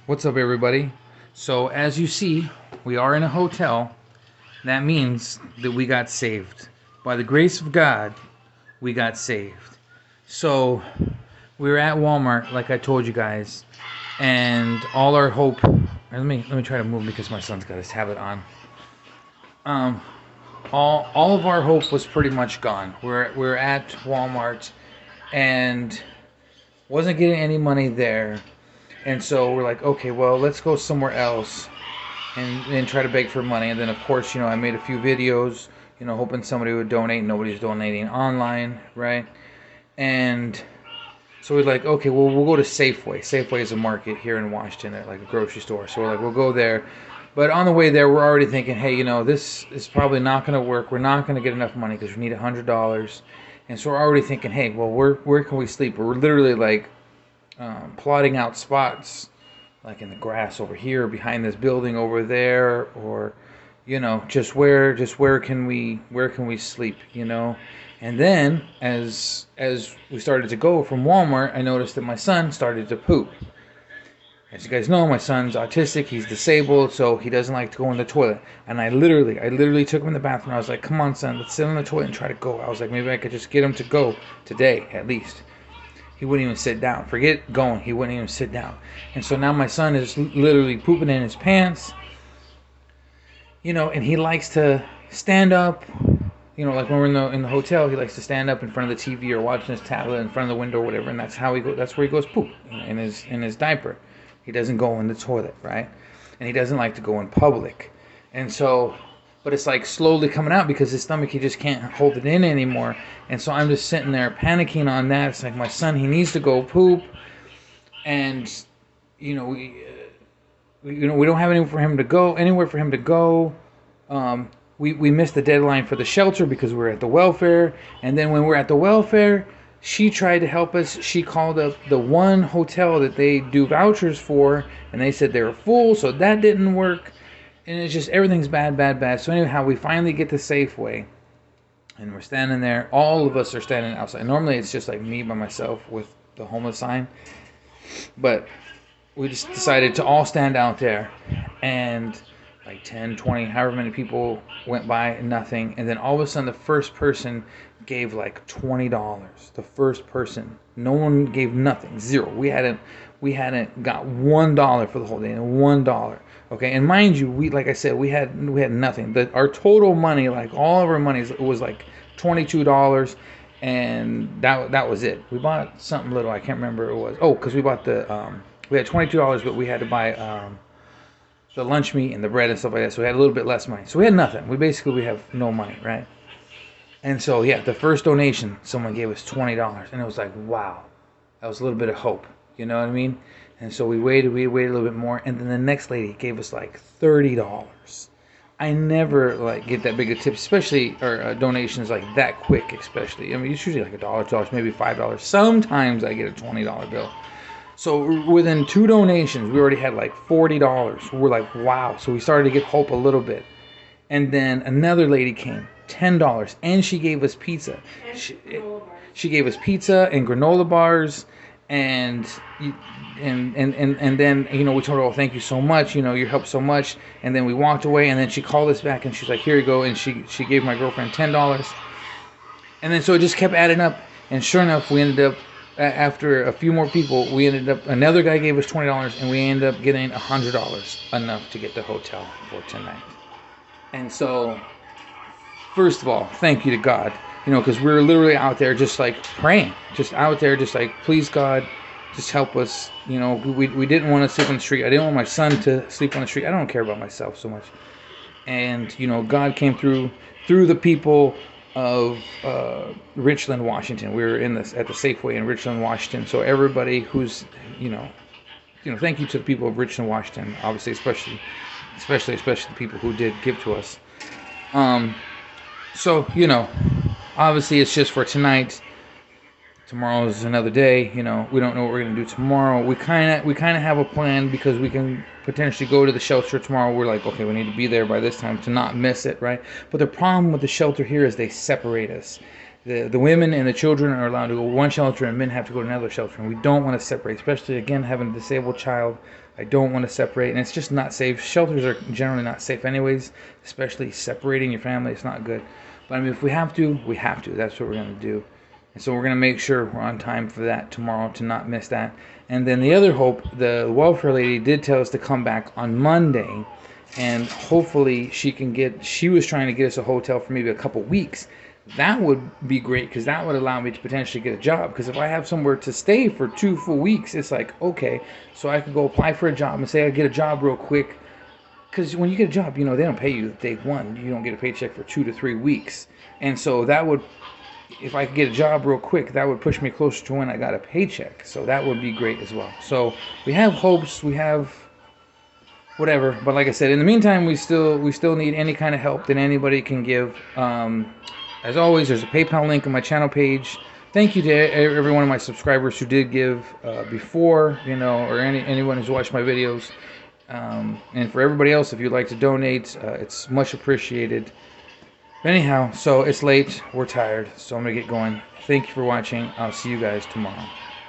What's up, everybody? So, as you see, we are in a hotel. That means that we got saved. By the grace of God, we got saved. So, we were at Walmart, like I told you guys, and all our hope. Let me try to move because my son's got his habit on. Um, all of our hope was pretty much gone. We're at Walmart, and wasn't getting any money there. And so we're like, okay, well, let's go somewhere else and try to beg for money. And then, of course, I made a few videos, hoping somebody would donate. Nobody's donating online, right? And so we're like, okay, well, we'll go to Safeway. Safeway is a market here in Washington, at like a grocery store. So we're like, we'll go there. But on the way there, we're already thinking, hey, this is probably not going to work. We're not going to get enough money because we need $100. And so we're already thinking, hey, well, where can we sleep? We're literally like plotting out spots like in the grass over here, behind this building over there, or just where can we sleep, and then as we started to go from Walmart, I noticed that my son started to poop. As you guys know, my son's autistic, he's disabled, so he doesn't like to go in the toilet. And I literally took him in the bathroom. I was like, come on, son, let's sit on the toilet and try to go. I was like, maybe I could just get him to go today at least. He wouldn't even sit down. Forget going. He wouldn't even sit down. And so now my son is literally pooping in his pants. And he likes to stand up. Like when we're in the hotel, he likes to stand up in front of the TV or watching his tablet in front of the window or whatever. And that's how he goes. That's where he goes poop, in his diaper. He doesn't go in the toilet, right? And he doesn't like to go in public. And so, but it's like slowly coming out because his stomach, he just can't hold it in anymore. And so I'm just sitting there panicking on that. It's like, my son, he needs to go poop. And, we don't have anywhere for him to go. We missed the deadline for the shelter because we were at the welfare. And then when we're at the welfare, she tried to help us. She called up the one hotel that they do vouchers for, and they said they were full, so that didn't work. And it's just, everything's bad. So anyhow, we finally get to Safeway, and we're standing there. All of us are standing outside. Normally it's just like me by myself with the homeless sign, but we just decided to all stand out there, and like 10, 20, however many people went by, nothing. And then all of a sudden, the first person gave like $20. The first person. No one gave nothing. Zero. We hadn't got $1 for the whole day. $1. Okay, and mind you, like I said, we had nothing. Our total money, like all of our money, was like $22, and that was it. We bought something little. I can't remember what it was. Oh, because we bought we had $22, but we had to buy the lunch meat and the bread and stuff like that. So we had a little bit less money. So we had nothing. We have no money, right? And so yeah, the first donation, someone gave us $20, and it was like, wow, that was a little bit of hope. You know what I mean? And so we waited a little bit more, and then the next lady gave us like $30. I never like get that big a tip, especially or donations like that quick, especially. I mean, it's usually like $1, $2, maybe $5. Sometimes I get a $20 bill. So within 2 donations, we already had like $40. We're like, wow. So we started to get hope a little bit. And then another lady came, $10, and she gave us pizza. She gave us pizza and granola bars, and then we told her, oh, thank you so much, you helped so much. And then we walked away, and then she called us back, and she's like, here you go. And she gave my girlfriend $10. And then so it just kept adding up, and sure enough, we ended up, after a few more people, another guy gave us $20, and we ended up getting $100, enough to get the hotel for tonight. And so, first of all, thank you to God, because we were literally out there just like praying, just out there, just like, please God, just help us. We didn't want to sleep on the street. I didn't want my son to sleep on the street. I don't care about myself so much. And, God came through the people of Richland, Washington. We were at the Safeway in Richland, Washington. So everybody who's, thank you to the people of Richland, Washington, obviously, especially the people who did give to us. So, obviously it's just for tonight. Tomorrow is another day. We don't know what we're going to do tomorrow. We kind of have a plan because we can potentially go to the shelter tomorrow. We're like, okay, we need to be there by this time to not miss it, right? But the problem with the shelter here is they separate us. the women and the children are allowed to go to one shelter, and men have to go to another shelter. And we don't want to separate, especially, again, having a disabled child. I don't want to separate, and it's just not safe. Shelters are generally not safe anyways, especially separating your family. It's not good. But I mean, if we have to, we have to. That's what we're going to do. And so we're going to make sure we're on time for that tomorrow to not miss that. And then the other hope, the welfare lady did tell us to come back on Monday, and hopefully she was trying to get us a hotel for maybe a couple weeks. That would be great, because that would allow me to potentially get a job. Because if I have somewhere to stay for 2 full weeks, it's like, okay, so I could go apply for a job and say I get a job real quick. Because when you get a job, they don't pay you day one. You don't get a paycheck for 2 to 3 weeks. And so that would, if I could get a job real quick, that would push me closer to when I got a paycheck. So that would be great as well. So we have hopes, we have whatever. But like I said, in the meantime, we still need any kind of help that anybody can give. As always, there's a PayPal link on my channel page. Thank you to every one of my subscribers who did give before, or anyone who's watched my videos. And for everybody else, if you'd like to donate, it's much appreciated. Anyhow, so it's late. We're tired, so I'm going to get going. Thank you for watching. I'll see you guys tomorrow.